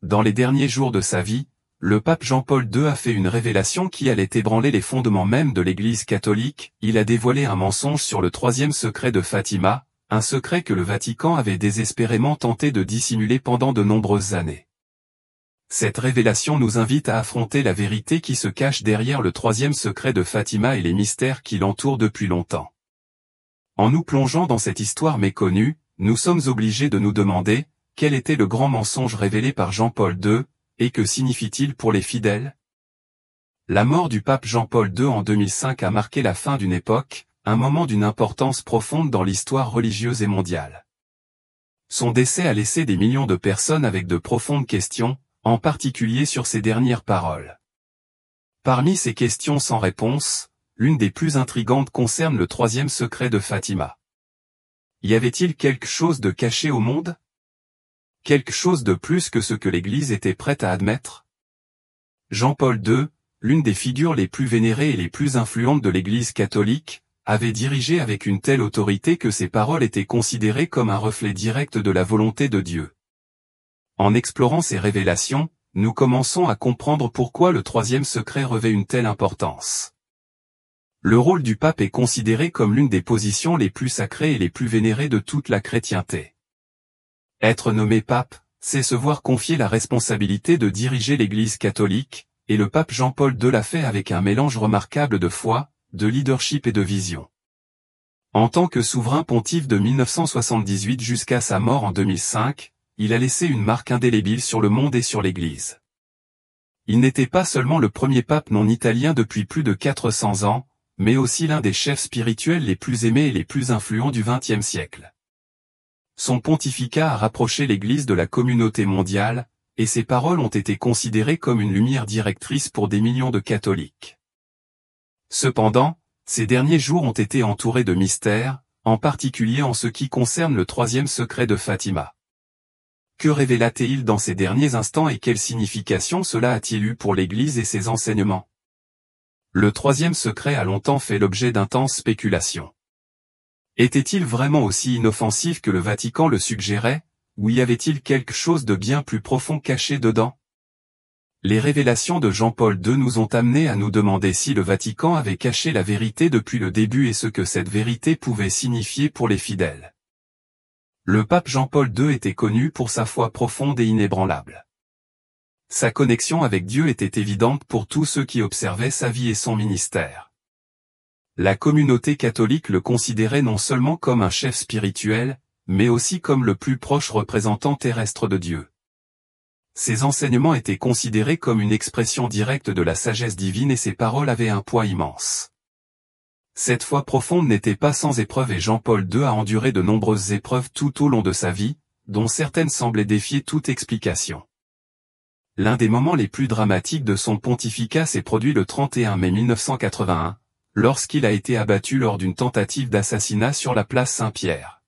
Dans les derniers jours de sa vie, le pape Jean-Paul II a fait une révélation qui allait ébranler les fondements même de l'Église catholique. Il a dévoilé un mensonge sur le troisième secret de Fatima, un secret que le Vatican avait désespérément tenté de dissimuler pendant de nombreuses années. Cette révélation nous invite à affronter la vérité qui se cache derrière le troisième secret de Fatima et les mystères qui l'entourent depuis longtemps. En nous plongeant dans cette histoire méconnue, nous sommes obligés de nous demander, quel était le grand mensonge révélé par Jean-Paul II, et que signifie-t-il pour les fidèles? La mort du pape Jean-Paul II en 2005 a marqué la fin d'une époque, un moment d'une importance profonde dans l'histoire religieuse et mondiale. Son décès a laissé des millions de personnes avec de profondes questions, en particulier sur ses dernières paroles. Parmi ces questions sans réponse, l'une des plus intrigantes concerne le troisième secret de Fatima. Y avait-il quelque chose de caché au monde? Quelque chose de plus que ce que l'Église était prête à admettre? Jean-Paul II, l'une des figures les plus vénérées et les plus influentes de l'Église catholique, avait dirigé avec une telle autorité que ses paroles étaient considérées comme un reflet direct de la volonté de Dieu. En explorant ces révélations, nous commençons à comprendre pourquoi le troisième secret revêt une telle importance. Le rôle du pape est considéré comme l'une des positions les plus sacrées et les plus vénérées de toute la chrétienté. Être nommé pape, c'est se voir confier la responsabilité de diriger l'Église catholique, et le pape Jean-Paul II l'a fait avec un mélange remarquable de foi, de leadership et de vision. En tant que souverain pontife de 1978 jusqu'à sa mort en 2005, il a laissé une marque indélébile sur le monde et sur l'Église. Il n'était pas seulement le premier pape non italien depuis plus de 400 ans, mais aussi l'un des chefs spirituels les plus aimés et les plus influents du XXe siècle. Son pontificat a rapproché l'Église de la communauté mondiale, et ses paroles ont été considérées comme une lumière directrice pour des millions de catholiques. Cependant, ces derniers jours ont été entourés de mystères, en particulier en ce qui concerne le troisième secret de Fatima. Que révéla-t-il dans ces derniers instants et quelle signification cela a-t-il eu pour l'Église et ses enseignements? Le troisième secret a longtemps fait l'objet d'intenses spéculations. Était-il vraiment aussi inoffensif que le Vatican le suggérait, ou y avait-il quelque chose de bien plus profond caché dedans? Les révélations de Jean-Paul II nous ont amenés à nous demander si le Vatican avait caché la vérité depuis le début et ce que cette vérité pouvait signifier pour les fidèles. Le pape Jean-Paul II était connu pour sa foi profonde et inébranlable. Sa connexion avec Dieu était évidente pour tous ceux qui observaient sa vie et son ministère. La communauté catholique le considérait non seulement comme un chef spirituel, mais aussi comme le plus proche représentant terrestre de Dieu. Ses enseignements étaient considérés comme une expression directe de la sagesse divine et ses paroles avaient un poids immense. Cette foi profonde n'était pas sans épreuve et Jean-Paul II a enduré de nombreuses épreuves tout au long de sa vie, dont certaines semblaient défier toute explication. L'un des moments les plus dramatiques de son pontificat s'est produit le 31 mai 1981, lorsqu'il a été abattu lors d'une tentative d'assassinat sur la place Saint-Pierre.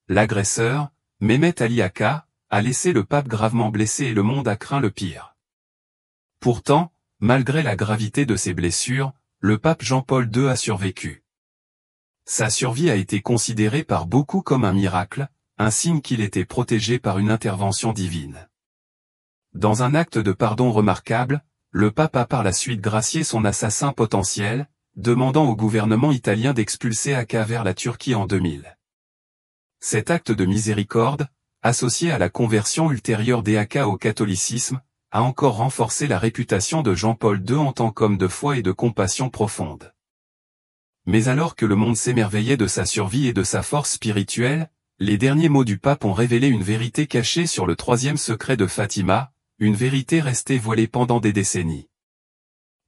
L'agresseur, Mehmet Ali Akka, a laissé le pape gravement blessé et le monde a craint le pire. Pourtant, malgré la gravité de ses blessures, le pape Jean-Paul II a survécu. Sa survie a été considérée par beaucoup comme un miracle, un signe qu'il était protégé par une intervention divine. Dans un acte de pardon remarquable, le pape a par la suite gracié son assassin potentiel, demandant au gouvernement italien d'expulser Akka vers la Turquie en 2000. Cet acte de miséricorde, associé à la conversion ultérieure d'Aka au catholicisme, a encore renforcé la réputation de Jean-Paul II en tant qu'homme de foi et de compassion profonde. Mais alors que le monde s'émerveillait de sa survie et de sa force spirituelle, les derniers mots du pape ont révélé une vérité cachée sur le troisième secret de Fatima, une vérité restée voilée pendant des décennies.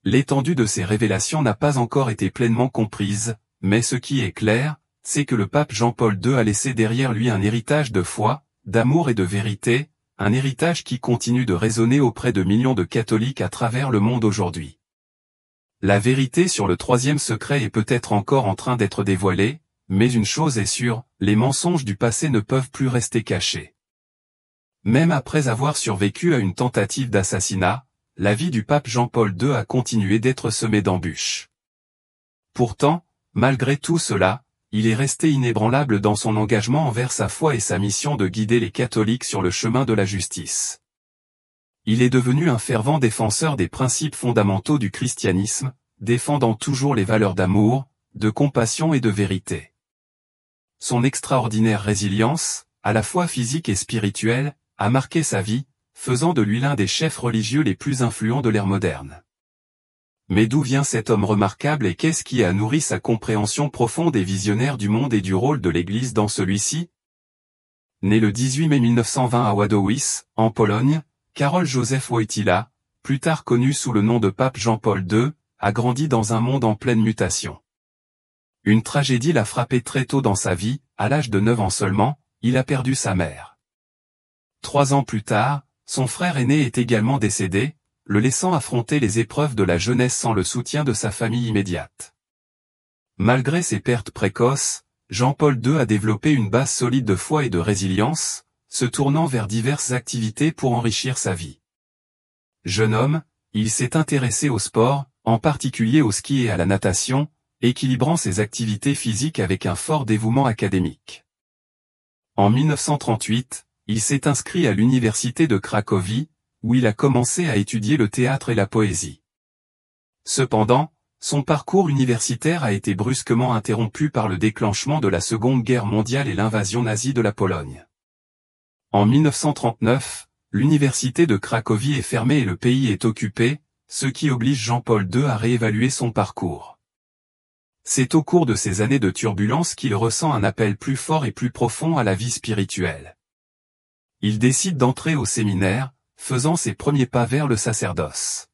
L'étendue de ces révélations n'a pas encore été pleinement comprise, mais ce qui est clair, c'est que le pape Jean-Paul II a laissé derrière lui un héritage de foi, d'amour et de vérité, un héritage qui continue de résonner auprès de millions de catholiques à travers le monde aujourd'hui. La vérité sur le troisième secret est peut-être encore en train d'être dévoilée, mais une chose est sûre, les mensonges du passé ne peuvent plus rester cachés. Même après avoir survécu à une tentative d'assassinat, la vie du pape Jean-Paul II a continué d'être semée d'embûches. Pourtant, malgré tout cela, il est resté inébranlable dans son engagement envers sa foi et sa mission de guider les catholiques sur le chemin de la justice. il est devenu un fervent défenseur des principes fondamentaux du christianisme, défendant toujours les valeurs d'amour, de compassion et de vérité. Son extraordinaire résilience, à la fois physique et spirituelle, a marqué sa vie, faisant de lui l'un des chefs religieux les plus influents de l'ère moderne. Mais d'où vient cet homme remarquable et qu'est-ce qui a nourri sa compréhension profonde et visionnaire du monde et du rôle de l'Église dans celui-ci? Né le 18 mai 1920 à Wadowice, en Pologne, Karol Józef Wojtyła, plus tard connu sous le nom de pape Jean-Paul II, a grandi dans un monde en pleine mutation. Une tragédie l'a frappé très tôt dans sa vie, à l'âge de 9 ans seulement, il a perdu sa mère. 3 ans plus tard, son frère aîné est également décédé, le laissant affronter les épreuves de la jeunesse sans le soutien de sa famille immédiate. Malgré ses pertes précoces, Jean-Paul II a développé une base solide de foi et de résilience, se tournant vers diverses activités pour enrichir sa vie. Jeune homme, il s'est intéressé au sport, en particulier au ski et à la natation, équilibrant ses activités physiques avec un fort dévouement académique. En 1938, il s'est inscrit à l'université de Cracovie, où il a commencé à étudier le théâtre et la poésie. Cependant, son parcours universitaire a été brusquement interrompu par le déclenchement de la Seconde Guerre mondiale et l'invasion nazie de la Pologne. En 1939, l'université de Cracovie est fermée et le pays est occupé, ce qui oblige Jean-Paul II à réévaluer son parcours. C'est au cours de ces années de turbulence qu'il ressent un appel plus fort et plus profond à la vie spirituelle. Il décide d'entrer au séminaire, faisant ses premiers pas vers le sacerdoce.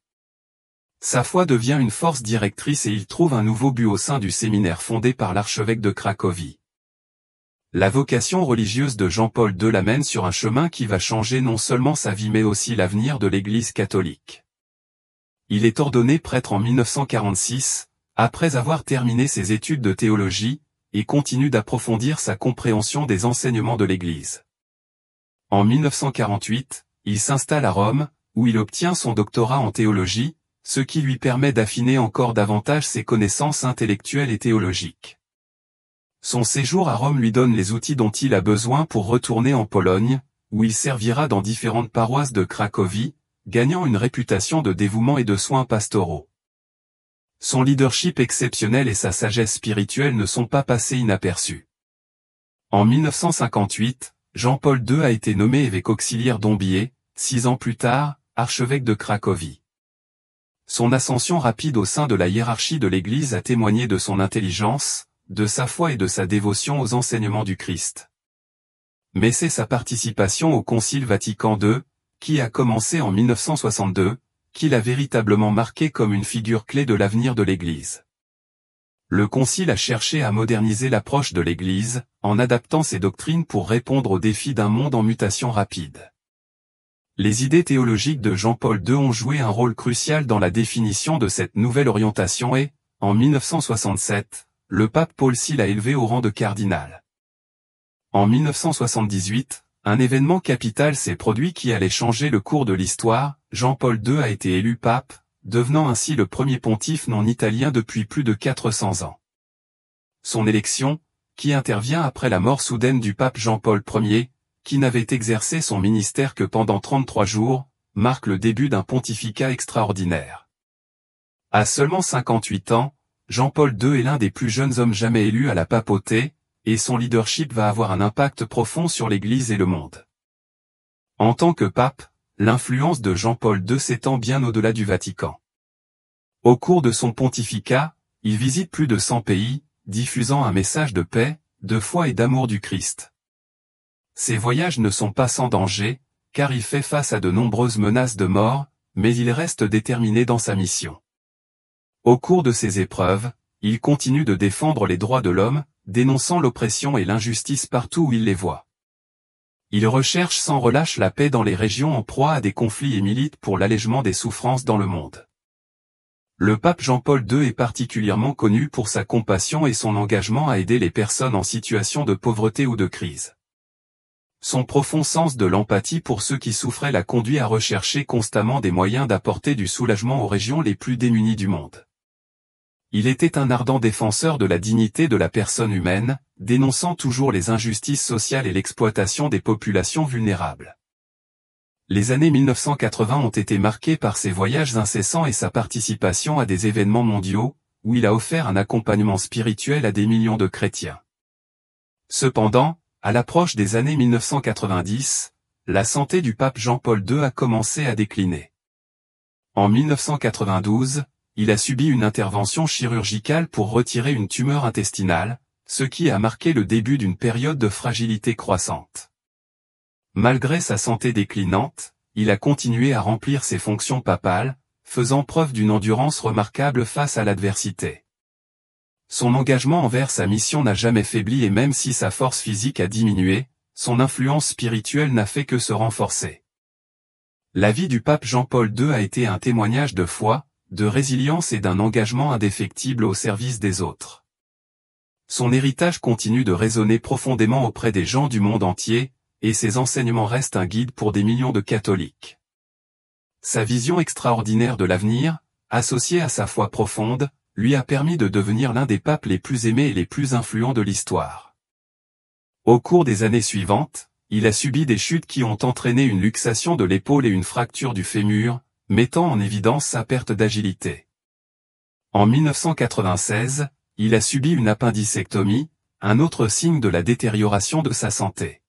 Sa foi devient une force directrice et il trouve un nouveau but au sein du séminaire fondé par l'archevêque de Cracovie. La vocation religieuse de Jean-Paul II l'amène sur un chemin qui va changer non seulement sa vie mais aussi l'avenir de l'Église catholique. Il est ordonné prêtre en 1946, après avoir terminé ses études de théologie, et continue d'approfondir sa compréhension des enseignements de l'Église. En 1948, il s'installe à Rome, où il obtient son doctorat en théologie, ce qui lui permet d'affiner encore davantage ses connaissances intellectuelles et théologiques. Son séjour à Rome lui donne les outils dont il a besoin pour retourner en Pologne, où il servira dans différentes paroisses de Cracovie, gagnant une réputation de dévouement et de soins pastoraux. Son leadership exceptionnel et sa sagesse spirituelle ne sont pas passés inaperçus. En 1958, Jean-Paul II a été nommé évêque auxiliaire d'Ombié, 6 ans plus tard, archevêque de Cracovie. Son ascension rapide au sein de la hiérarchie de l'Église a témoigné de son intelligence, de sa foi et de sa dévotion aux enseignements du Christ. Mais c'est sa participation au Concile Vatican II, qui a commencé en 1962, qui l'a véritablement marqué comme une figure clé de l'avenir de l'Église. Le Concile a cherché à moderniser l'approche de l'Église, en adaptant ses doctrines pour répondre aux défis d'un monde en mutation rapide. Les idées théologiques de Jean-Paul II ont joué un rôle crucial dans la définition de cette nouvelle orientation et, en 1967, le pape Paul VI l'a élevé au rang de cardinal. En 1978, un événement capital s'est produit qui allait changer le cours de l'histoire, Jean-Paul II a été élu pape, devenant ainsi le premier pontife non italien depuis plus de 400 ans. Son élection, qui intervient après la mort soudaine du pape Jean-Paul Ier, qui n'avait exercé son ministère que pendant 33 jours, marque le début d'un pontificat extraordinaire. À seulement 58 ans, Jean-Paul II est l'un des plus jeunes hommes jamais élus à la papauté, et son leadership va avoir un impact profond sur l'Église et le monde. En tant que pape, l'influence de Jean-Paul II s'étend bien au-delà du Vatican. Au cours de son pontificat, il visite plus de 100 pays, diffusant un message de paix, de foi et d'amour du Christ. Ses voyages ne sont pas sans danger, car il fait face à de nombreuses menaces de mort, mais il reste déterminé dans sa mission. Au cours de ces épreuves, il continue de défendre les droits de l'homme, dénonçant l'oppression et l'injustice partout où il les voit. Il recherche sans relâche la paix dans les régions en proie à des conflits et milite pour l'allègement des souffrances dans le monde. Le pape Jean-Paul II est particulièrement connu pour sa compassion et son engagement à aider les personnes en situation de pauvreté ou de crise. Son profond sens de l'empathie pour ceux qui souffraient l'a conduit à rechercher constamment des moyens d'apporter du soulagement aux régions les plus démunies du monde. Il était un ardent défenseur de la dignité de la personne humaine, dénonçant toujours les injustices sociales et l'exploitation des populations vulnérables. Les années 1980 ont été marquées par ses voyages incessants et sa participation à des événements mondiaux, où il a offert un accompagnement spirituel à des millions de chrétiens. Cependant, à l'approche des années 1990, la santé du pape Jean-Paul II a commencé à décliner. En 1992, il a subi une intervention chirurgicale pour retirer une tumeur intestinale, ce qui a marqué le début d'une période de fragilité croissante. Malgré sa santé déclinante, il a continué à remplir ses fonctions papales, faisant preuve d'une endurance remarquable face à l'adversité. Son engagement envers sa mission n'a jamais faibli et même si sa force physique a diminué, son influence spirituelle n'a fait que se renforcer. La vie du pape Jean-Paul II a été un témoignage de foi, de résilience et d'un engagement indéfectible au service des autres. Son héritage continue de résonner profondément auprès des gens du monde entier, et ses enseignements restent un guide pour des millions de catholiques. Sa vision extraordinaire de l'avenir, associée à sa foi profonde, lui a permis de devenir l'un des papes les plus aimés et les plus influents de l'histoire. Au cours des années suivantes, il a subi des chutes qui ont entraîné une luxation de l'épaule et une fracture du fémur, mettant en évidence sa perte d'agilité. En 1996, il a subi une appendicectomie, un autre signe de la détérioration de sa santé.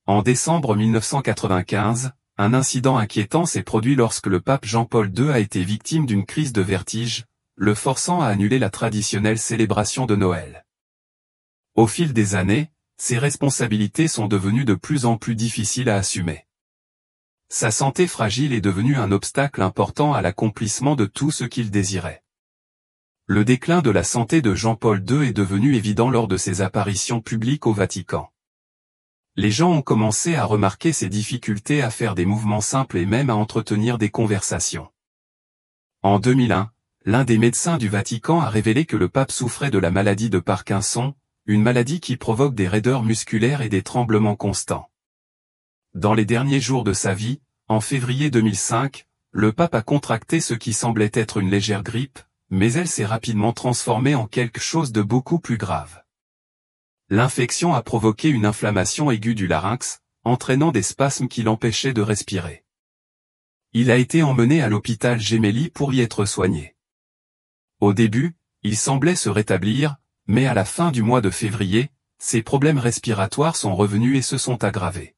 En décembre 1995, un incident inquiétant s'est produit lorsque le pape Jean-Paul II a été victime d'une crise de vertige, le forçant à annuler la traditionnelle célébration de Noël. Au fil des années, ses responsabilités sont devenues de plus en plus difficiles à assumer. Sa santé fragile est devenue un obstacle important à l'accomplissement de tout ce qu'il désirait. Le déclin de la santé de Jean-Paul II est devenu évident lors de ses apparitions publiques au Vatican. Les gens ont commencé à remarquer ses difficultés à faire des mouvements simples et même à entretenir des conversations. En 2001, l'un des médecins du Vatican a révélé que le pape souffrait de la maladie de Parkinson, une maladie qui provoque des raideurs musculaires et des tremblements constants. Dans les derniers jours de sa vie, en février 2005, le pape a contracté ce qui semblait être une légère grippe, mais elle s'est rapidement transformée en quelque chose de beaucoup plus grave. L'infection a provoqué une inflammation aiguë du larynx, entraînant des spasmes qui l'empêchaient de respirer. Il a été emmené à l'hôpital Gemelli pour y être soigné. Au début, il semblait se rétablir, mais à la fin du mois de février, ses problèmes respiratoires sont revenus et se sont aggravés.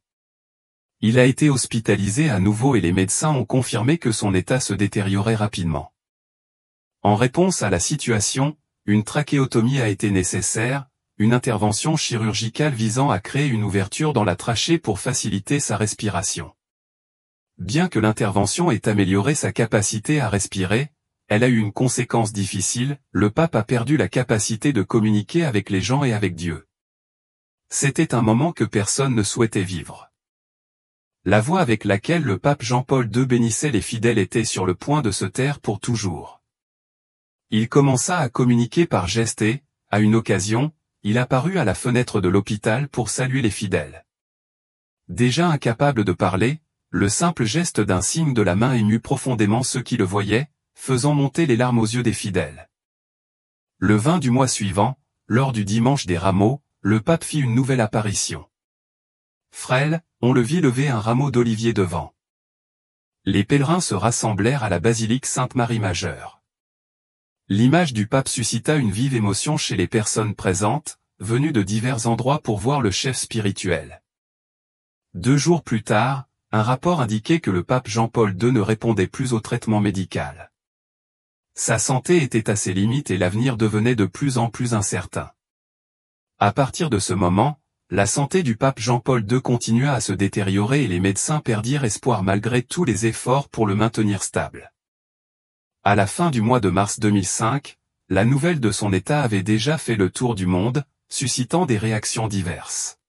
Il a été hospitalisé à nouveau et les médecins ont confirmé que son état se détériorait rapidement. En réponse à la situation, une trachéotomie a été nécessaire, une intervention chirurgicale visant à créer une ouverture dans la trachée pour faciliter sa respiration. Bien que l'intervention ait amélioré sa capacité à respirer, elle a eu une conséquence difficile, le pape a perdu la capacité de communiquer avec les gens et avec Dieu. C'était un moment que personne ne souhaitait vivre. La voix avec laquelle le pape Jean-Paul II bénissait les fidèles était sur le point de se taire pour toujours. Il commença à communiquer par gestes et, à une occasion, il apparut à la fenêtre de l'hôpital pour saluer les fidèles. Déjà incapable de parler, le simple geste d'un signe de la main émut profondément ceux qui le voyaient, faisant monter les larmes aux yeux des fidèles. Le 20 du mois suivant, lors du dimanche des rameaux, le pape fit une nouvelle apparition. Frêle, on le vit lever un rameau d'olivier devant. Les pèlerins se rassemblèrent à la basilique Sainte-Marie-Majeure. L'image du pape suscita une vive émotion chez les personnes présentes, venues de divers endroits pour voir le chef spirituel. 2 jours plus tard, un rapport indiquait que le pape Jean-Paul II ne répondait plus au traitement médical. Sa santé était à ses limites et l'avenir devenait de plus en plus incertain. À partir de ce moment, la santé du pape Jean-Paul II continua à se détériorer et les médecins perdirent espoir malgré tous les efforts pour le maintenir stable. À la fin du mois de mars 2005, la nouvelle de son état avait déjà fait le tour du monde, suscitant des réactions diverses.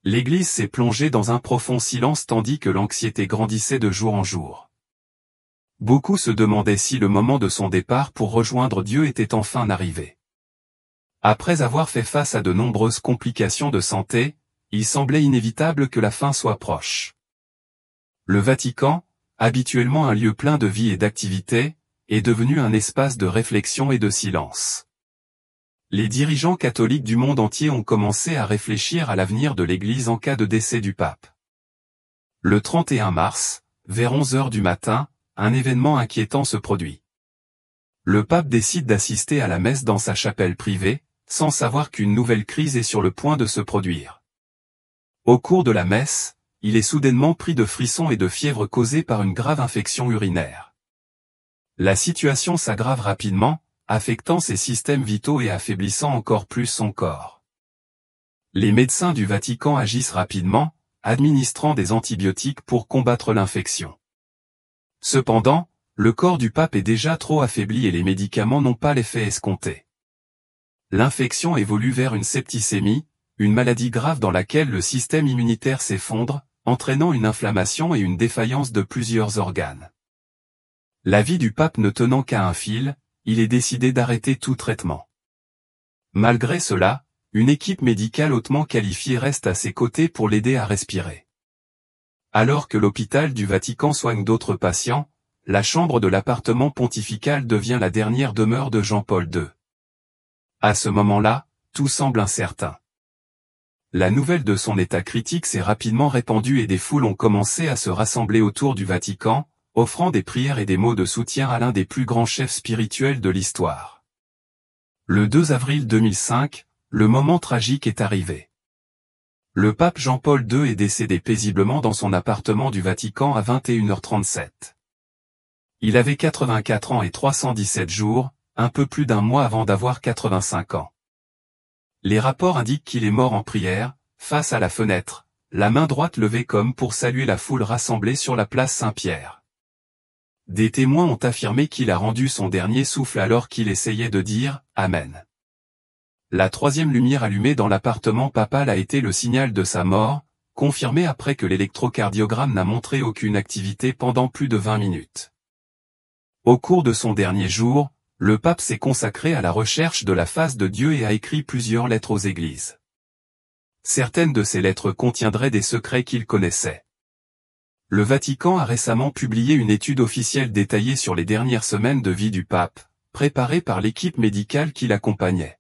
L'Église s'est plongée dans un profond silence tandis que l'anxiété grandissait de jour en jour. Beaucoup se demandaient si le moment de son départ pour rejoindre Dieu était enfin arrivé. Après avoir fait face à de nombreuses complications de santé, il semblait inévitable que la fin soit proche. Le Vatican, habituellement un lieu plein de vie et d'activité, est devenu un espace de réflexion et de silence. Les dirigeants catholiques du monde entier ont commencé à réfléchir à l'avenir de l'Église en cas de décès du pape. Le 31 mars, vers 11 heures du matin, un événement inquiétant se produit. Le pape décide d'assister à la messe dans sa chapelle privée, sans savoir qu'une nouvelle crise est sur le point de se produire. Au cours de la messe, il est soudainement pris de frissons et de fièvre causée par une grave infection urinaire. La situation s'aggrave rapidement, affectant ses systèmes vitaux et affaiblissant encore plus son corps. Les médecins du Vatican agissent rapidement, administrant des antibiotiques pour combattre l'infection. Cependant, le corps du pape est déjà trop affaibli et les médicaments n'ont pas l'effet escompté. L'infection évolue vers une septicémie, une maladie grave dans laquelle le système immunitaire s'effondre, entraînant une inflammation et une défaillance de plusieurs organes. La vie du pape ne tenant qu'à un fil, il est décidé d'arrêter tout traitement. Malgré cela, une équipe médicale hautement qualifiée reste à ses côtés pour l'aider à respirer. Alors que l'hôpital du Vatican soigne d'autres patients, la chambre de l'appartement pontifical devient la dernière demeure de Jean-Paul II. À ce moment-là, tout semble incertain. La nouvelle de son état critique s'est rapidement répandue et des foules ont commencé à se rassembler autour du Vatican, offrant des prières et des mots de soutien à l'un des plus grands chefs spirituels de l'histoire. Le 2 avril 2005, le moment tragique est arrivé. Le pape Jean-Paul II est décédé paisiblement dans son appartement du Vatican à 21h37. Il avait 84 ans et 317 jours, un peu plus d'un mois avant d'avoir 85 ans. Les rapports indiquent qu'il est mort en prière, face à la fenêtre, la main droite levée comme pour saluer la foule rassemblée sur la place Saint-Pierre. Des témoins ont affirmé qu'il a rendu son dernier souffle alors qu'il essayait de dire « Amen ». La troisième lumière allumée dans l'appartement papal a été le signal de sa mort, confirmé après que l'électrocardiogramme n'a montré aucune activité pendant plus de 20 minutes. Au cours de son dernier jour, le pape s'est consacré à la recherche de la face de Dieu et a écrit plusieurs lettres aux églises. Certaines de ces lettres contiendraient des secrets qu'il connaissait. Le Vatican a récemment publié une étude officielle détaillée sur les dernières semaines de vie du pape, préparée par l'équipe médicale qui l'accompagnait.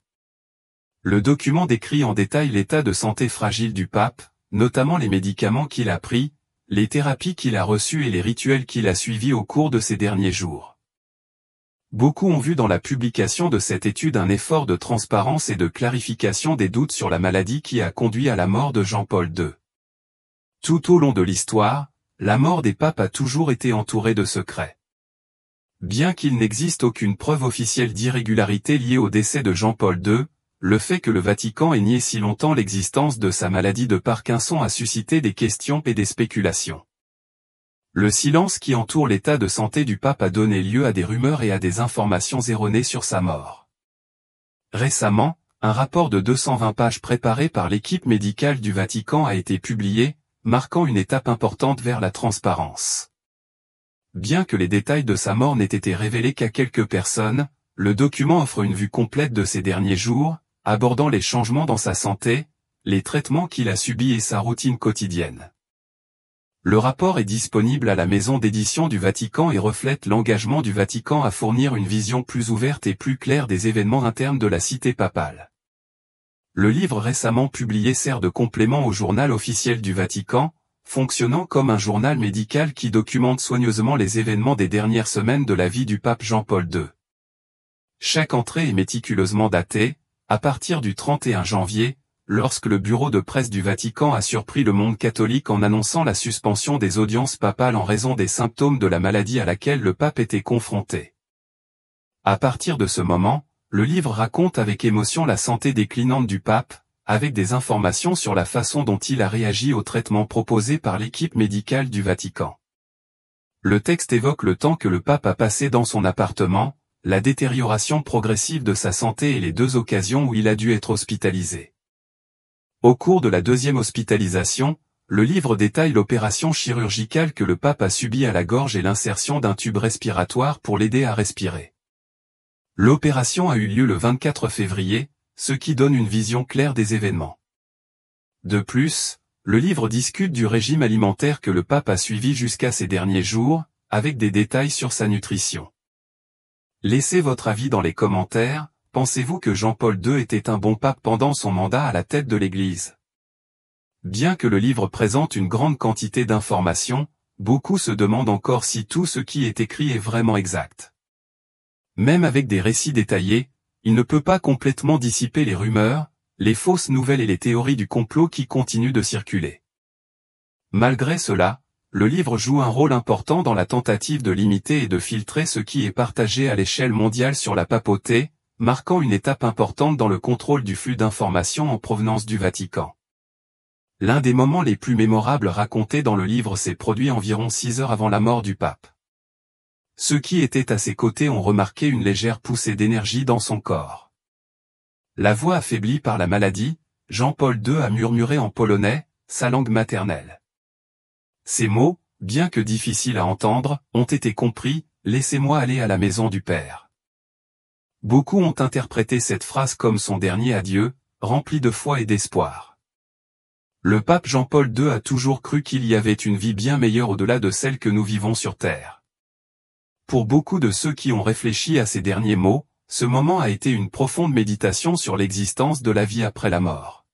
Le document décrit en détail l'état de santé fragile du pape, notamment les médicaments qu'il a pris, les thérapies qu'il a reçues et les rituels qu'il a suivis au cours de ces derniers jours. Beaucoup ont vu dans la publication de cette étude un effort de transparence et de clarification des doutes sur la maladie qui a conduit à la mort de Jean-Paul II. Tout au long de l'histoire, la mort des papes a toujours été entourée de secrets. Bien qu'il n'existe aucune preuve officielle d'irrégularité liée au décès de Jean-Paul II, le fait que le Vatican ait nié si longtemps l'existence de sa maladie de Parkinson a suscité des questions et des spéculations. Le silence qui entoure l'état de santé du pape a donné lieu à des rumeurs et à des informations erronées sur sa mort. Récemment, un rapport de 220 pages préparé par l'équipe médicale du Vatican a été publié, marquant une étape importante vers la transparence. Bien que les détails de sa mort n'aient été révélés qu'à quelques personnes, le document offre une vue complète de ses derniers jours, abordant les changements dans sa santé, les traitements qu'il a subis et sa routine quotidienne. Le rapport est disponible à la maison d'édition du Vatican et reflète l'engagement du Vatican à fournir une vision plus ouverte et plus claire des événements internes de la cité papale. Le livre récemment publié sert de complément au journal officiel du Vatican, fonctionnant comme un journal médical qui documente soigneusement les événements des dernières semaines de la vie du pape Jean-Paul II. Chaque entrée est méticuleusement datée, à partir du 31 janvier, lorsque le bureau de presse du Vatican a surpris le monde catholique en annonçant la suspension des audiences papales en raison des symptômes de la maladie à laquelle le pape était confronté. À partir de ce moment, le livre raconte avec émotion la santé déclinante du pape, avec des informations sur la façon dont il a réagi aux traitements proposés par l'équipe médicale du Vatican. Le texte évoque le temps que le pape a passé dans son appartement, la détérioration progressive de sa santé et les 2 occasions où il a dû être hospitalisé. Au cours de la 2e hospitalisation, le livre détaille l'opération chirurgicale que le pape a subie à la gorge et l'insertion d'un tube respiratoire pour l'aider à respirer. L'opération a eu lieu le 24 février, ce qui donne une vision claire des événements. De plus, le livre discute du régime alimentaire que le pape a suivi jusqu'à ces derniers jours, avec des détails sur sa nutrition. Laissez votre avis dans les commentaires. Pensez-vous que Jean-Paul II était un bon pape pendant son mandat à la tête de l'Église ? Bien que le livre présente une grande quantité d'informations, beaucoup se demandent encore si tout ce qui est écrit est vraiment exact. Même avec des récits détaillés, il ne peut pas complètement dissiper les rumeurs, les fausses nouvelles et les théories du complot qui continuent de circuler. Malgré cela, le livre joue un rôle important dans la tentative de limiter et de filtrer ce qui est partagé à l'échelle mondiale sur la papauté, marquant une étape importante dans le contrôle du flux d'informations en provenance du Vatican. L'un des moments les plus mémorables racontés dans le livre s'est produit environ 6 heures avant la mort du pape. Ceux qui étaient à ses côtés ont remarqué une légère poussée d'énergie dans son corps. La voix affaiblie par la maladie, Jean-Paul II a murmuré en polonais, sa langue maternelle. Ces mots, bien que difficiles à entendre, ont été compris, « Laissez-moi aller à la maison du Père ». Beaucoup ont interprété cette phrase comme son dernier adieu, rempli de foi et d'espoir. Le pape Jean-Paul II a toujours cru qu'il y avait une vie bien meilleure au-delà de celle que nous vivons sur Terre. Pour beaucoup de ceux qui ont réfléchi à ces derniers mots, ce moment a été une profonde méditation sur l'existence de la vie après la mort.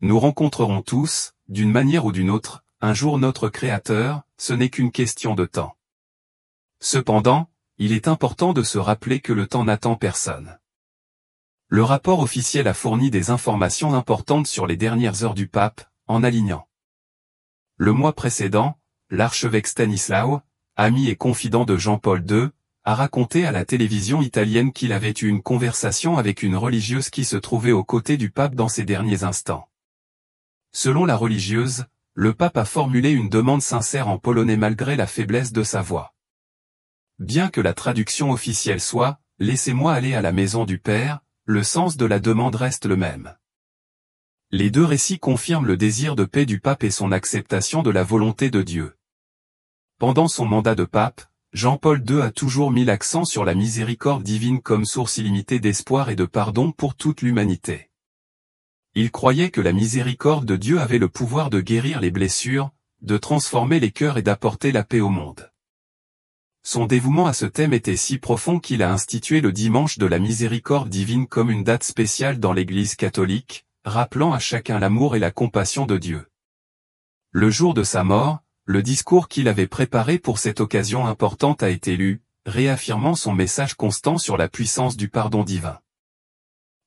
Nous rencontrerons tous, d'une manière ou d'une autre, un jour notre Créateur, ce n'est qu'une question de temps. Cependant, il est important de se rappeler que le temps n'attend personne. Le rapport officiel a fourni des informations importantes sur les dernières heures du pape, en alignant. Le mois précédent, l'archevêque Stanisław, ami et confident de Jean-Paul II, a raconté à la télévision italienne qu'il avait eu une conversation avec une religieuse qui se trouvait aux côtés du pape dans ces derniers instants. Selon la religieuse, le pape a formulé une demande sincère en polonais malgré la faiblesse de sa voix. Bien que la traduction officielle soit « Laissez-moi aller à la maison du Père », le sens de la demande reste le même. Les deux récits confirment le désir de paix du pape et son acceptation de la volonté de Dieu. Pendant son mandat de pape, Jean-Paul II a toujours mis l'accent sur la miséricorde divine comme source illimitée d'espoir et de pardon pour toute l'humanité. Il croyait que la miséricorde de Dieu avait le pouvoir de guérir les blessures, de transformer les cœurs et d'apporter la paix au monde. Son dévouement à ce thème était si profond qu'il a institué le dimanche de la miséricorde divine comme une date spéciale dans l'Église catholique, rappelant à chacun l'amour et la compassion de Dieu. Le jour de sa mort, le discours qu'il avait préparé pour cette occasion importante a été lu, réaffirmant son message constant sur la puissance du pardon divin.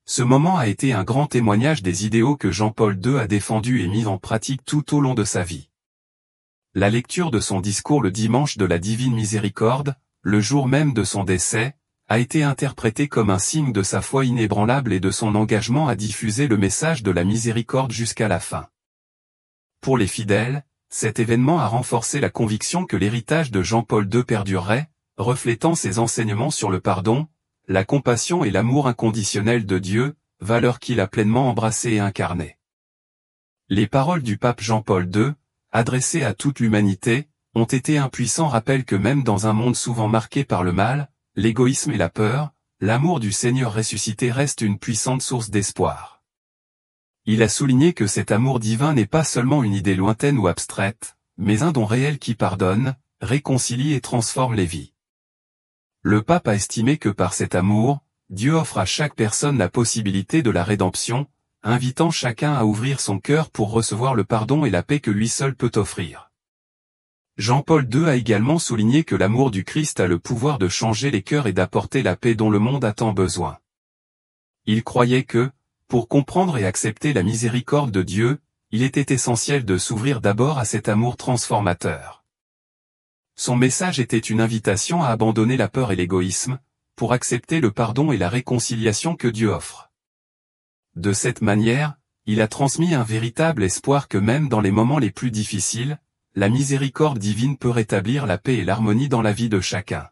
Ce moment a été un grand témoignage des idéaux que Jean-Paul II a défendus et mis en pratique tout au long de sa vie. La lecture de son discours le dimanche de la Divine Miséricorde, le jour même de son décès, a été interprétée comme un signe de sa foi inébranlable et de son engagement à diffuser le message de la miséricorde jusqu'à la fin. Pour les fidèles, cet événement a renforcé la conviction que l'héritage de Jean-Paul II perdurerait, reflétant ses enseignements sur le pardon, la compassion et l'amour inconditionnel de Dieu, valeurs qu'il a pleinement embrassées et incarnées. Les paroles du pape Jean-Paul II, adressées à toute l'humanité, ont été un puissant rappel que même dans un monde souvent marqué par le mal, l'égoïsme et la peur, l'amour du Seigneur ressuscité reste une puissante source d'espoir. Il a souligné que cet amour divin n'est pas seulement une idée lointaine ou abstraite, mais un don réel qui pardonne, réconcilie et transforme les vies. Le pape a estimé que par cet amour, Dieu offre à chaque personne la possibilité de la rédemption, invitant chacun à ouvrir son cœur pour recevoir le pardon et la paix que lui seul peut offrir. Jean-Paul II a également souligné que l'amour du Christ a le pouvoir de changer les cœurs et d'apporter la paix dont le monde a tant besoin. Il croyait que, pour comprendre et accepter la miséricorde de Dieu, il était essentiel de s'ouvrir d'abord à cet amour transformateur. Son message était une invitation à abandonner la peur et l'égoïsme, pour accepter le pardon et la réconciliation que Dieu offre. De cette manière, il a transmis un véritable espoir que même dans les moments les plus difficiles, la miséricorde divine peut rétablir la paix et l'harmonie dans la vie de chacun.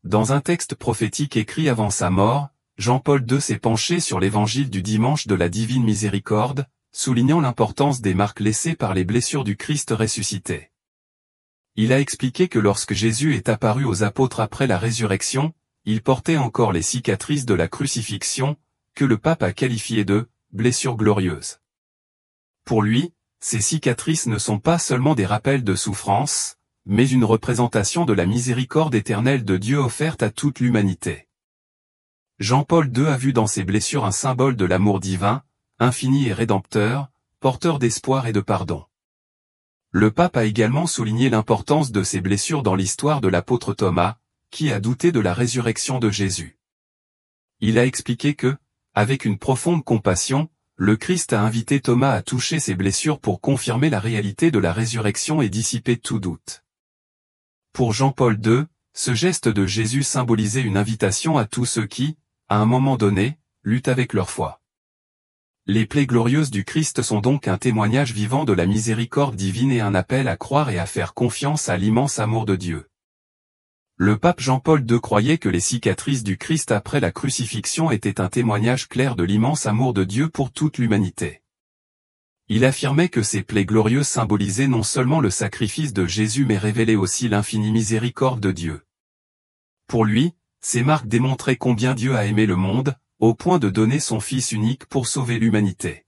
Dans un texte prophétique écrit avant sa mort, Jean-Paul II s'est penché sur l'évangile du dimanche de la Divine Miséricorde, soulignant l'importance des marques laissées par les blessures du Christ ressuscité. Il a expliqué que lorsque Jésus est apparu aux apôtres après la résurrection, il portait encore les cicatrices de la crucifixion, que le pape a qualifiées de « blessures glorieuses ». Pour lui, ces cicatrices ne sont pas seulement des rappels de souffrance, mais une représentation de la miséricorde éternelle de Dieu offerte à toute l'humanité. Jean-Paul II a vu dans ces blessures un symbole de l'amour divin, infini et rédempteur, porteur d'espoir et de pardon. Le pape a également souligné l'importance de ces blessures dans l'histoire de l'apôtre Thomas, qui a douté de la résurrection de Jésus. Il a expliqué que, avec une profonde compassion, le Christ a invité Thomas à toucher ses blessures pour confirmer la réalité de la résurrection et dissiper tout doute. Pour Jean-Paul II, ce geste de Jésus symbolisait une invitation à tous ceux qui, à un moment donné, luttent avec leur foi. Les plaies glorieuses du Christ sont donc un témoignage vivant de la miséricorde divine et un appel à croire et à faire confiance à l'immense amour de Dieu. Le pape Jean-Paul II croyait que les cicatrices du Christ après la crucifixion étaient un témoignage clair de l'immense amour de Dieu pour toute l'humanité. Il affirmait que ces plaies glorieuses symbolisaient non seulement le sacrifice de Jésus mais révélaient aussi l'infinie miséricorde de Dieu. Pour lui, ces marques démontraient combien Dieu a aimé le monde, au point de donner son Fils unique pour sauver l'humanité.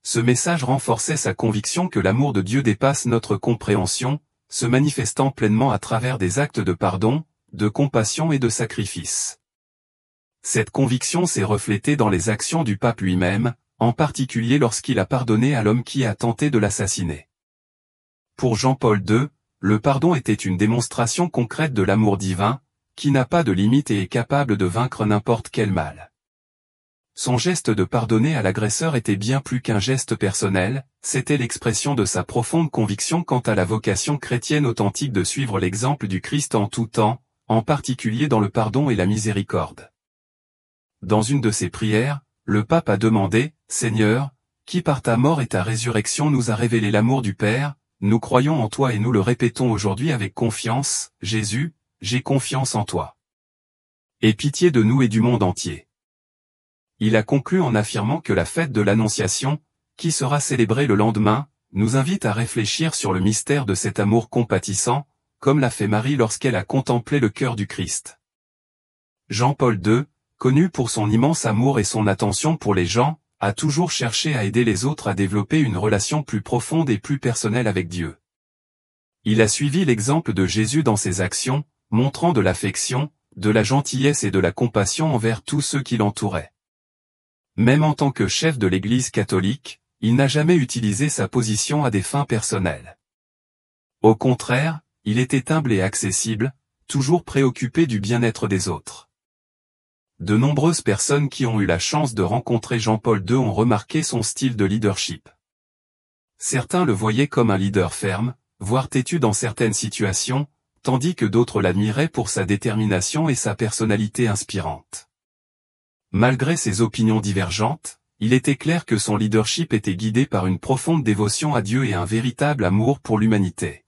Ce message renforçait sa conviction que l'amour de Dieu dépasse notre compréhension, se manifestant pleinement à travers des actes de pardon, de compassion et de sacrifice. Cette conviction s'est reflétée dans les actions du pape lui-même, en particulier lorsqu'il a pardonné à l'homme qui a tenté de l'assassiner. Pour Jean-Paul II, le pardon était une démonstration concrète de l'amour divin, qui n'a pas de limite et est capable de vaincre n'importe quel mal. Son geste de pardonner à l'agresseur était bien plus qu'un geste personnel, c'était l'expression de sa profonde conviction quant à la vocation chrétienne authentique de suivre l'exemple du Christ en tout temps, en particulier dans le pardon et la miséricorde. Dans une de ses prières, le pape a demandé, « Seigneur, qui par ta mort et ta résurrection nous a révélé l'amour du Père, nous croyons en toi et nous le répétons aujourd'hui avec confiance, Jésus, j'ai confiance en toi. Aie pitié de nous et du monde entier. » Il a conclu en affirmant que la fête de l'Annonciation, qui sera célébrée le lendemain, nous invite à réfléchir sur le mystère de cet amour compatissant, comme l'a fait Marie lorsqu'elle a contemplé le cœur du Christ. Jean-Paul II, connu pour son immense amour et son attention pour les gens, a toujours cherché à aider les autres à développer une relation plus profonde et plus personnelle avec Dieu. Il a suivi l'exemple de Jésus dans ses actions, montrant de l'affection, de la gentillesse et de la compassion envers tous ceux qui l'entouraient. Même en tant que chef de l'Église catholique, il n'a jamais utilisé sa position à des fins personnelles. Au contraire, il était humble et accessible, toujours préoccupé du bien-être des autres. De nombreuses personnes qui ont eu la chance de rencontrer Jean-Paul II ont remarqué son style de leadership. Certains le voyaient comme un leader ferme, voire têtu dans certaines situations, tandis que d'autres l'admiraient pour sa détermination et sa personnalité inspirante. Malgré ses opinions divergentes, il était clair que son leadership était guidé par une profonde dévotion à Dieu et un véritable amour pour l'humanité.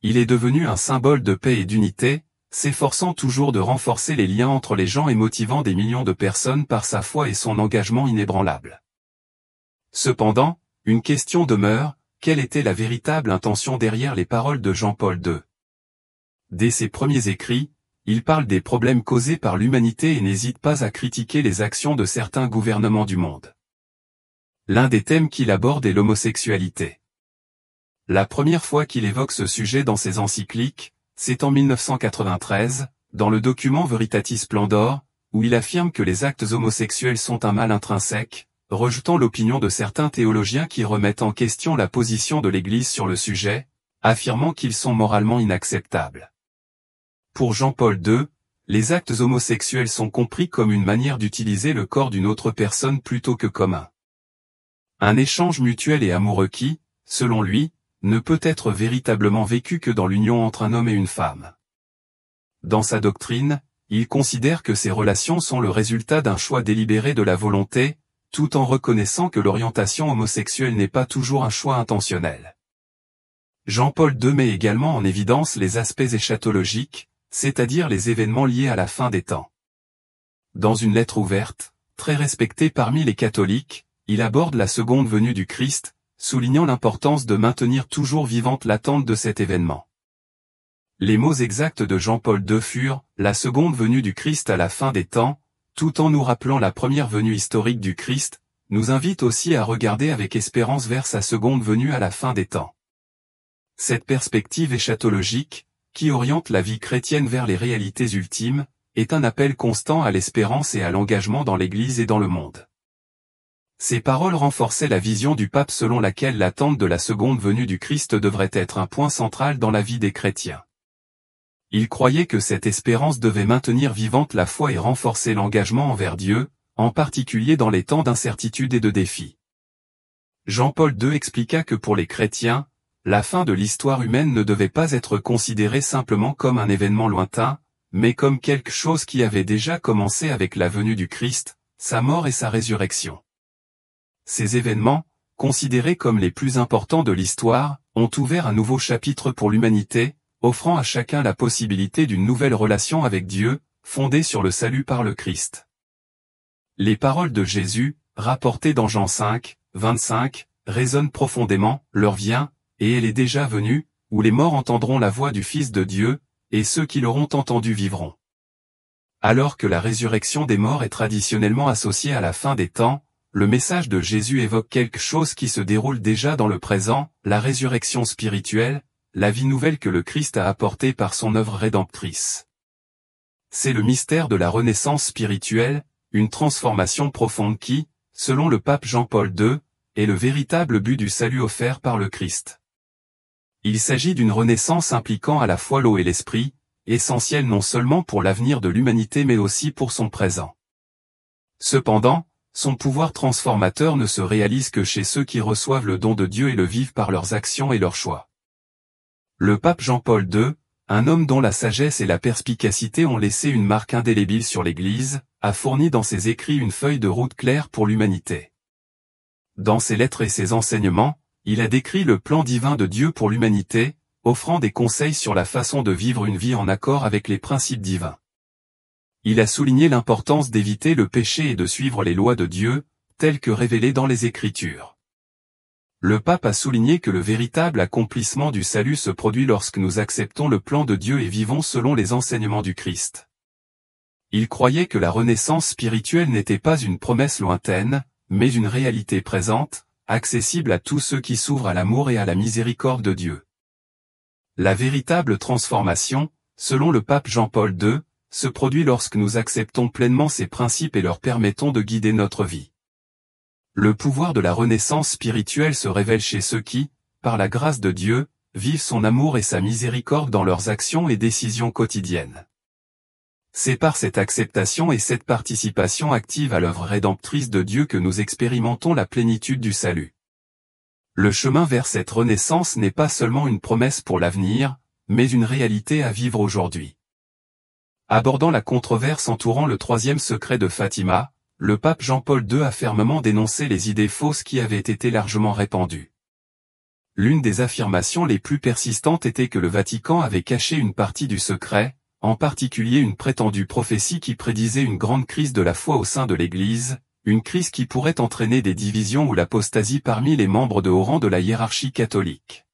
Il est devenu un symbole de paix et d'unité, s'efforçant toujours de renforcer les liens entre les gens et motivant des millions de personnes par sa foi et son engagement inébranlable. Cependant, une question demeure, quelle était la véritable intention derrière les paroles de Jean-Paul II? Dès ses premiers écrits, il parle des problèmes causés par l'humanité et n'hésite pas à critiquer les actions de certains gouvernements du monde. L'un des thèmes qu'il aborde est l'homosexualité. La première fois qu'il évoque ce sujet dans ses encycliques, c'est en 1993, dans le document Veritatis Splendor, où il affirme que les actes homosexuels sont un mal intrinsèque, rejetant l'opinion de certains théologiens qui remettent en question la position de l'Église sur le sujet, affirmant qu'ils sont moralement inacceptables. Pour Jean-Paul II, les actes homosexuels sont compris comme une manière d'utiliser le corps d'une autre personne plutôt que comme un échange mutuel et amoureux qui, selon lui, ne peut être véritablement vécu que dans l'union entre un homme et une femme. Dans sa doctrine, il considère que ces relations sont le résultat d'un choix délibéré de la volonté, tout en reconnaissant que l'orientation homosexuelle n'est pas toujours un choix intentionnel. Jean-Paul II met également en évidence les aspects eschatologiques, c'est-à-dire les événements liés à la fin des temps. Dans une lettre ouverte, très respectée parmi les catholiques, il aborde la seconde venue du Christ, soulignant l'importance de maintenir toujours vivante l'attente de cet événement. Les mots exacts de Jean-Paul II furent « la seconde venue du Christ à la fin des temps », tout en nous rappelant la première venue historique du Christ, nous invite aussi à regarder avec espérance vers sa seconde venue à la fin des temps. Cette perspective eschatologique, qui oriente la vie chrétienne vers les réalités ultimes, est un appel constant à l'espérance et à l'engagement dans l'Église et dans le monde. Ces paroles renforçaient la vision du pape selon laquelle l'attente de la seconde venue du Christ devrait être un point central dans la vie des chrétiens. Il croyait que cette espérance devait maintenir vivante la foi et renforcer l'engagement envers Dieu, en particulier dans les temps d'incertitude et de défis. Jean-Paul II expliqua que pour les chrétiens, la fin de l'histoire humaine ne devait pas être considérée simplement comme un événement lointain, mais comme quelque chose qui avait déjà commencé avec la venue du Christ, sa mort et sa résurrection. Ces événements, considérés comme les plus importants de l'histoire, ont ouvert un nouveau chapitre pour l'humanité, offrant à chacun la possibilité d'une nouvelle relation avec Dieu, fondée sur le salut par le Christ. Les paroles de Jésus, rapportées dans Jean 5, 25, résonnent profondément, l'heure vient, et elle est déjà venue, où les morts entendront la voix du Fils de Dieu, et ceux qui l'auront entendu vivront. Alors que la résurrection des morts est traditionnellement associée à la fin des temps, le message de Jésus évoque quelque chose qui se déroule déjà dans le présent, la résurrection spirituelle, la vie nouvelle que le Christ a apportée par son œuvre rédemptrice. C'est le mystère de la renaissance spirituelle, une transformation profonde qui, selon le pape Jean-Paul II, est le véritable but du salut offert par le Christ. Il s'agit d'une renaissance impliquant à la fois l'eau et l'esprit, essentielle non seulement pour l'avenir de l'humanité mais aussi pour son présent. Cependant, son pouvoir transformateur ne se réalise que chez ceux qui reçoivent le don de Dieu et le vivent par leurs actions et leurs choix. Le pape Jean-Paul II, un homme dont la sagesse et la perspicacité ont laissé une marque indélébile sur l'Église, a fourni dans ses écrits une feuille de route claire pour l'humanité. Dans ses lettres et ses enseignements, il a décrit le plan divin de Dieu pour l'humanité, offrant des conseils sur la façon de vivre une vie en accord avec les principes divins. Il a souligné l'importance d'éviter le péché et de suivre les lois de Dieu, telles que révélées dans les Écritures. Le pape a souligné que le véritable accomplissement du salut se produit lorsque nous acceptons le plan de Dieu et vivons selon les enseignements du Christ. Il croyait que la renaissance spirituelle n'était pas une promesse lointaine, mais une réalité présente, accessible à tous ceux qui s'ouvrent à l'amour et à la miséricorde de Dieu. La véritable transformation, selon le pape Jean-Paul II, se produit lorsque nous acceptons pleinement ces principes et leur permettons de guider notre vie. Le pouvoir de la renaissance spirituelle se révèle chez ceux qui, par la grâce de Dieu, vivent son amour et sa miséricorde dans leurs actions et décisions quotidiennes. C'est par cette acceptation et cette participation active à l'œuvre rédemptrice de Dieu que nous expérimentons la plénitude du salut. Le chemin vers cette renaissance n'est pas seulement une promesse pour l'avenir, mais une réalité à vivre aujourd'hui. Abordant la controverse entourant le troisième secret de Fatima, le pape Jean-Paul II a fermement dénoncé les idées fausses qui avaient été largement répandues. L'une des affirmations les plus persistantes était que le Vatican avait caché une partie du secret, en particulier une prétendue prophétie qui prédisait une grande crise de la foi au sein de l'Église, une crise qui pourrait entraîner des divisions ou l'apostasie parmi les membres de haut rang de la hiérarchie catholique.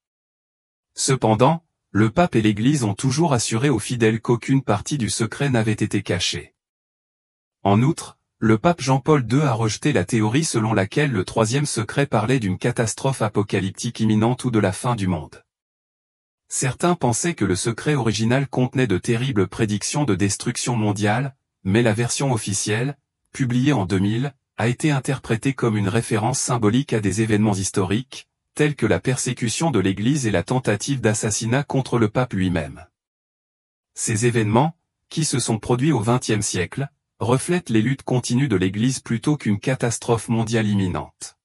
Cependant, le pape et l'Église ont toujours assuré aux fidèles qu'aucune partie du secret n'avait été cachée. En outre, le pape Jean-Paul II a rejeté la théorie selon laquelle le troisième secret parlait d'une catastrophe apocalyptique imminente ou de la fin du monde. Certains pensaient que le secret original contenait de terribles prédictions de destruction mondiale, mais la version officielle, publiée en 2000, a été interprétée comme une référence symbolique à des événements historiques, tels que la persécution de l'Église et la tentative d'assassinat contre le pape lui-même. Ces événements, qui se sont produits au XXe siècle, reflètent les luttes continues de l'Église plutôt qu'une catastrophe mondiale imminente.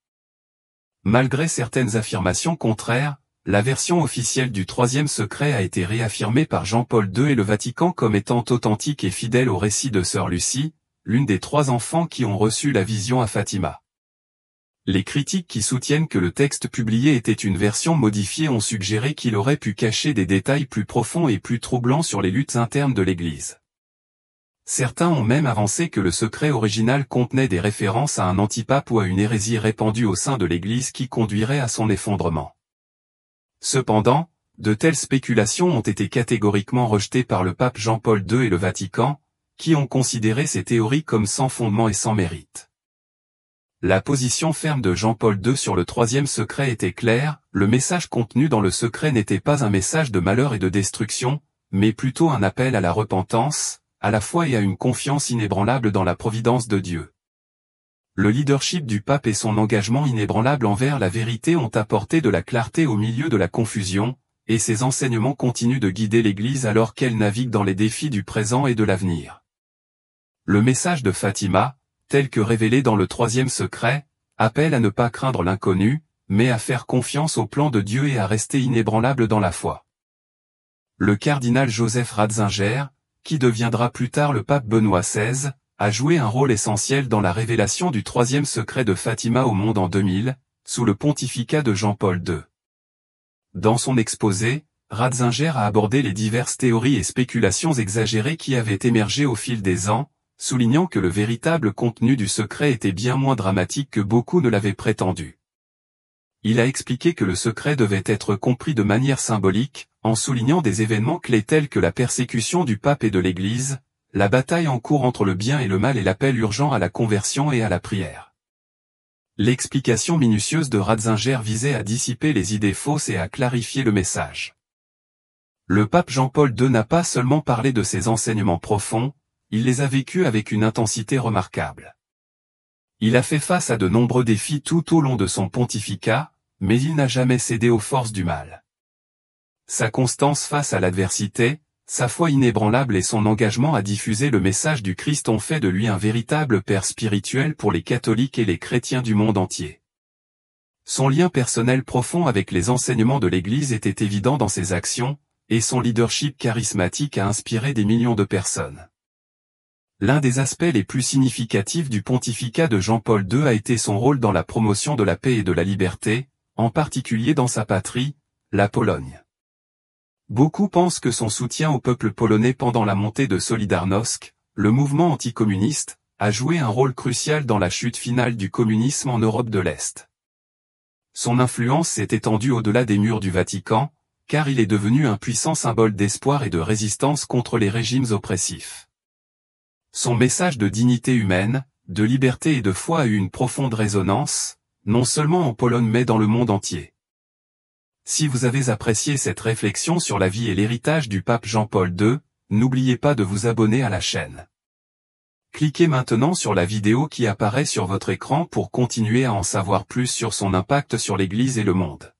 Malgré certaines affirmations contraires, la version officielle du troisième secret a été réaffirmée par Jean-Paul II et le Vatican comme étant authentique et fidèle au récit de Sœur Lucie, l'une des 3 enfants qui ont reçu la vision à Fatima. Les critiques qui soutiennent que le texte publié était une version modifiée ont suggéré qu'il aurait pu cacher des détails plus profonds et plus troublants sur les luttes internes de l'Église. Certains ont même avancé que le secret original contenait des références à un antipape ou à une hérésie répandue au sein de l'Église qui conduirait à son effondrement. Cependant, de telles spéculations ont été catégoriquement rejetées par le pape Jean-Paul II et le Vatican, qui ont considéré ces théories comme sans fondement et sans mérite. La position ferme de Jean-Paul II sur le troisième secret était claire, le message contenu dans le secret n'était pas un message de malheur et de destruction, mais plutôt un appel à la repentance, à la foi et à une confiance inébranlable dans la providence de Dieu. Le leadership du pape et son engagement inébranlable envers la vérité ont apporté de la clarté au milieu de la confusion, et ses enseignements continuent de guider l'Église alors qu'elle navigue dans les défis du présent et de l'avenir. Le message de Fatima, tel que révélé dans le troisième secret, appelle à ne pas craindre l'inconnu, mais à faire confiance au plan de Dieu et à rester inébranlable dans la foi. Le cardinal Joseph Ratzinger, qui deviendra plus tard le pape Benoît XVI, a joué un rôle essentiel dans la révélation du troisième secret de Fatima au monde en 2000, sous le pontificat de Jean-Paul II. Dans son exposé, Ratzinger a abordé les diverses théories et spéculations exagérées qui avaient émergé au fil des ans, soulignant que le véritable contenu du secret était bien moins dramatique que beaucoup ne l'avaient prétendu. Il a expliqué que le secret devait être compris de manière symbolique, en soulignant des événements clés tels que la persécution du pape et de l'Église, la bataille en cours entre le bien et le mal et l'appel urgent à la conversion et à la prière. L'explication minutieuse de Ratzinger visait à dissiper les idées fausses et à clarifier le message. Le pape Jean-Paul II n'a pas seulement parlé de ses enseignements profonds, il les a vécus avec une intensité remarquable. Il a fait face à de nombreux défis tout au long de son pontificat, mais il n'a jamais cédé aux forces du mal. Sa constance face à l'adversité, sa foi inébranlable et son engagement à diffuser le message du Christ ont fait de lui un véritable père spirituel pour les catholiques et les chrétiens du monde entier. Son lien personnel profond avec les enseignements de l'Église était évident dans ses actions, et son leadership charismatique a inspiré des millions de personnes. L'un des aspects les plus significatifs du pontificat de Jean-Paul II a été son rôle dans la promotion de la paix et de la liberté, en particulier dans sa patrie, la Pologne. Beaucoup pensent que son soutien au peuple polonais pendant la montée de Solidarnosc, le mouvement anticommuniste, a joué un rôle crucial dans la chute finale du communisme en Europe de l'Est. Son influence s'est étendue au-delà des murs du Vatican, car il est devenu un puissant symbole d'espoir et de résistance contre les régimes oppressifs. Son message de dignité humaine, de liberté et de foi a eu une profonde résonance, non seulement en Pologne mais dans le monde entier. Si vous avez apprécié cette réflexion sur la vie et l'héritage du pape Jean-Paul II, n'oubliez pas de vous abonner à la chaîne. Cliquez maintenant sur la vidéo qui apparaît sur votre écran pour continuer à en savoir plus sur son impact sur l'Église et le monde.